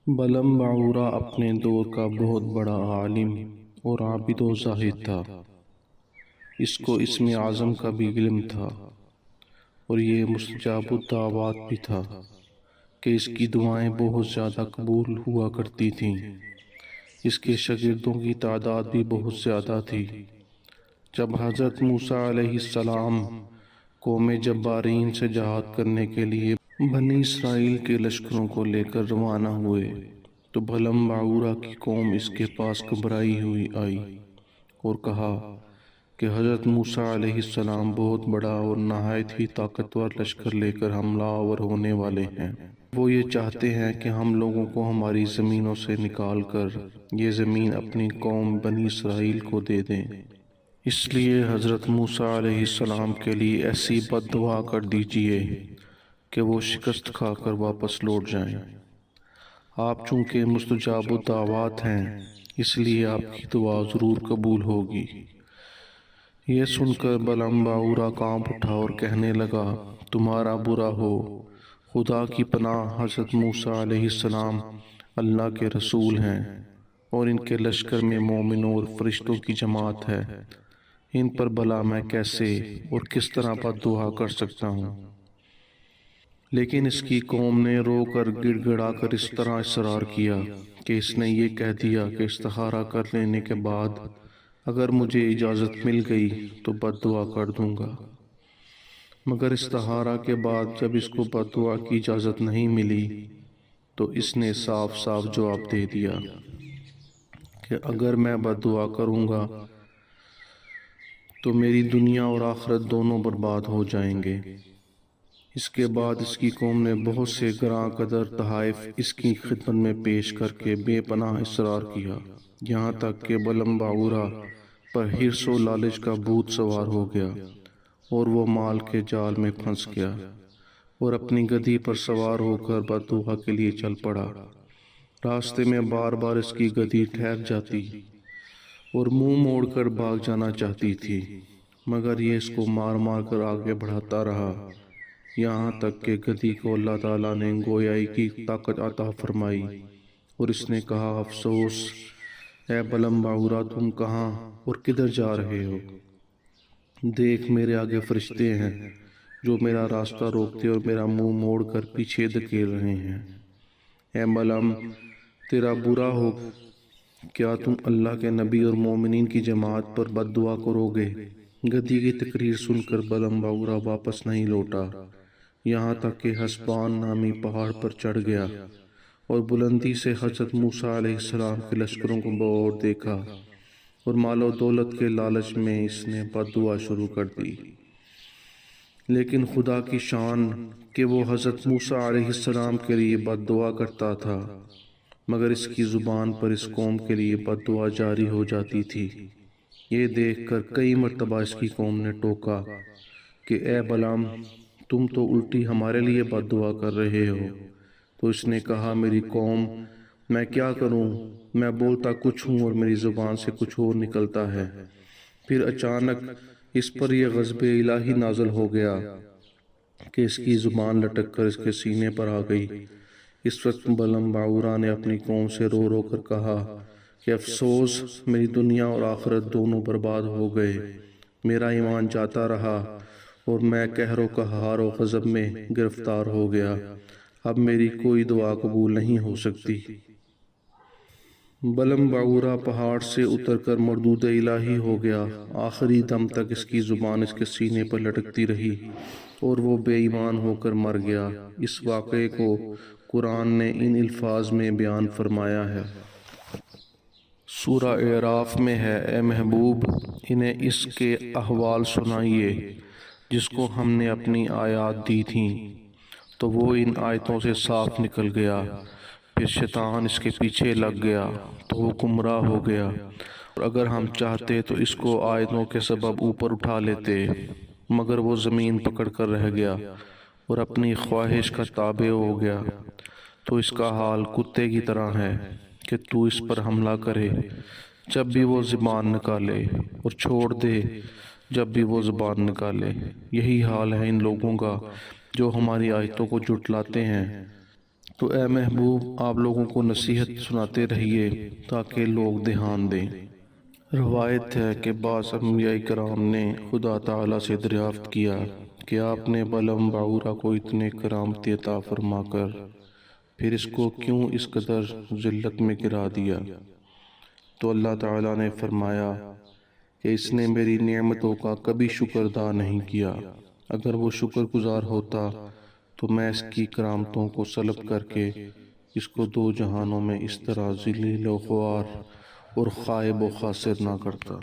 بلم باعورہ اپنے دور کا بہت بڑا عالم اور عابد و زاہد تھا۔ اس کو اسم اعظم کا بھی علم تھا، اور یہ مستجاب الدعوات بھی تھا کہ اس کی دعائیں بہت زیادہ قبول ہوا کرتی تھیں۔ اس کے شاگردوں کی تعداد بھی بہت زیادہ تھی۔ جب حضرت موسیٰ علیہ السلام قوم جبارین سے جہاد کرنے کے لیے بنی اسرائیل کے لشکروں کو لے کر روانہ ہوئے تو بلم باعورہ کی قوم اس کے پاس گھبرائی ہوئی آئی اور کہا کہ حضرت موسیٰ علیہ السلام بہت بڑا اور نہایت ہی طاقتور لشکر لے کر حملہ آور ہونے والے ہیں۔ وہ یہ چاہتے ہیں کہ ہم لوگوں کو ہماری زمینوں سے نکال کر یہ زمین اپنی قوم بنی اسرائیل کو دے دیں۔ اس لیے حضرت موسیٰ علیہ السلام کے لیے ایسی بد دعا کر دیجئے کہ وہ شکست کھا کر واپس لوٹ جائیں۔ آپ چونکہ مستجاب الدعوات ہیں، اس لیے آپ کی دعا ضرور قبول ہوگی۔ یہ سن کر بلم باعورہ کانپ اٹھا اور کہنے لگا، تمہارا برا ہو، خدا کی پناہ، حضرت موسیٰ علیہ السلام اللہ کے رسول ہیں اور ان کے لشکر میں مومنوں اور فرشتوں کی جماعت ہے۔ ان پر بلا میں کیسے اور کس طرح بد دعا کر سکتا ہوں؟ لیکن اس کی قوم نے رو کر گڑ گڑا کر اس طرح اصرار کیا کہ اس نے یہ کہہ دیا کہ استخارہ کر لینے کے بعد اگر مجھے اجازت مل گئی تو بد دعا کر دوں گا۔ مگر استخارہ کے بعد جب اس کو بد دعا کی اجازت نہیں ملی تو اس نے صاف صاف جواب دے دیا کہ اگر میں بد دعا کروں گا تو میری دنیا اور آخرت دونوں برباد ہو جائیں گے۔ اس کے بعد اس کی قوم نے بہت سے گراں قدر تحائف اس کی خدمت میں پیش کر کے بے پناہ اصرار کیا، یہاں تک کہ بلم باعورہ پر حرص و لالچ کا بھوت سوار ہو گیا اور وہ مال کے جال میں پھنس گیا اور اپنی گدھی پر سوار ہو کر بد دعا کے لیے چل پڑا۔ راستے میں بار بار اس کی گدھی ٹھہر جاتی اور منہ موڑ کر بھاگ جانا چاہتی تھی، مگر یہ اس کو مار مار کر آگے بڑھاتا رہا، یہاں تک کہ گدھی کو اللہ تعالیٰ نے گویائی کی طاقت عطا فرمائی اور اس نے کہا، افسوس اے بلم باعورہ، تم کہاں اور کدھر جا رہے ہو؟ دیکھ میرے آگے فرشتے ہیں جو میرا راستہ روکتے اور میرا منہ موڑ کر پیچھے دھکیل رہے ہیں۔ اے بلم، تیرا برا ہو، کیا تم اللہ کے نبی اور مومنین کی جماعت پر بد دعا کرو گے؟ گدھی کی تقریر سن کر بلم باعورہ واپس نہیں لوٹا، یہاں تک کہ حسبان نامی پہاڑ پر چڑھ گیا اور بلندی سے حضرت موسیٰ علیہ السلام کے لشکروں کو بغور دیکھا، اور مال و دولت کے لالچ میں اس نے بد دعا شروع کر دی۔ لیکن خدا کی شان کہ وہ حضرت موسیٰ علیہ السلام کے لیے بد دعا کرتا تھا، مگر اس کی زبان پر اس قوم کے لیے بد دعا جاری ہو جاتی تھی۔ یہ دیکھ کر کئی مرتبہ اس کی قوم نے ٹوکا کہ اے بلم، تم تو الٹی ہمارے لیے بد دعا کر رہے ہو۔ تو اس نے کہا، میری قوم، میں کیا کروں؟ میں بولتا کچھ ہوں اور میری زبان سے کچھ اور نکلتا ہے۔ پھر اچانک اس پر یہ غضب الہی نازل ہو گیا کہ اس کی زبان لٹک کر اس کے سینے پر آ گئی۔ اس وقت بلم باعورہ نے اپنی قوم سے رو رو کر کہا کہ افسوس، میری دنیا اور آخرت دونوں برباد ہو گئے، میرا ایمان جاتا رہا اور میں قہر و قہار و غضب میں گرفتار ہو گیا، اب میری کوئی دعا قبول نہیں ہو سکتی۔ بلم باعورہ پہاڑ سے اتر کر مردود الہی ہو گیا، آخری دم تک اس کی زبان اس کے سینے پر لٹکتی رہی اور وہ بے ایمان ہو کر مر گیا۔ اس واقعے کو قرآن نے ان الفاظ میں بیان فرمایا ہے۔ سورہ اعراف میں ہے، اے محبوب، انہیں اس کے احوال سنائیے جس کو ہم نے اپنی آیات دی تھیں تو وہ ان آیتوں سے صاف نکل گیا، پھر شیطان اس کے پیچھے لگ گیا تو وہ گمراہ ہو گیا، اور اگر ہم چاہتے تو اس کو آیتوں کے سبب اوپر اٹھا لیتے، مگر وہ زمین پکڑ کر رہ گیا اور اپنی خواہش کا تابع ہو گیا۔ تو اس کا حال کتے کی طرح ہے کہ تو اس پر حملہ کرے جب بھی وہ زبان نکالے اور چھوڑ دے جب بھی وہ زبان نکالے۔ یہی حال ہے ان لوگوں کا جو ہماری آیتوں کو جھٹلاتے ہیں۔ تو اے محبوب آپ لوگوں کو نصیحت سناتے رہیے تاکہ لوگ دھیان دیں۔ روایت ہے کہ بعض انبیاء کرام نے خدا تعالیٰ سے دریافت کیا کہ آپ نے بلعم بعورہ کو اتنے کرامتی عطا فرما کر پھر اس کو کیوں اس قدر ذلت میں گرا دیا؟ تو اللہ تعالیٰ نے فرمایا کہ اس نے میری نعمتوں کا کبھی شکر ادا نہیں کیا، اگر وہ شکر گزار ہوتا تو میں اس کی کرامتوں کو سلب کر کے اس کو دو جہانوں میں اس طرح ذلیل و خوار اور خائب و خاسر نہ کرتا۔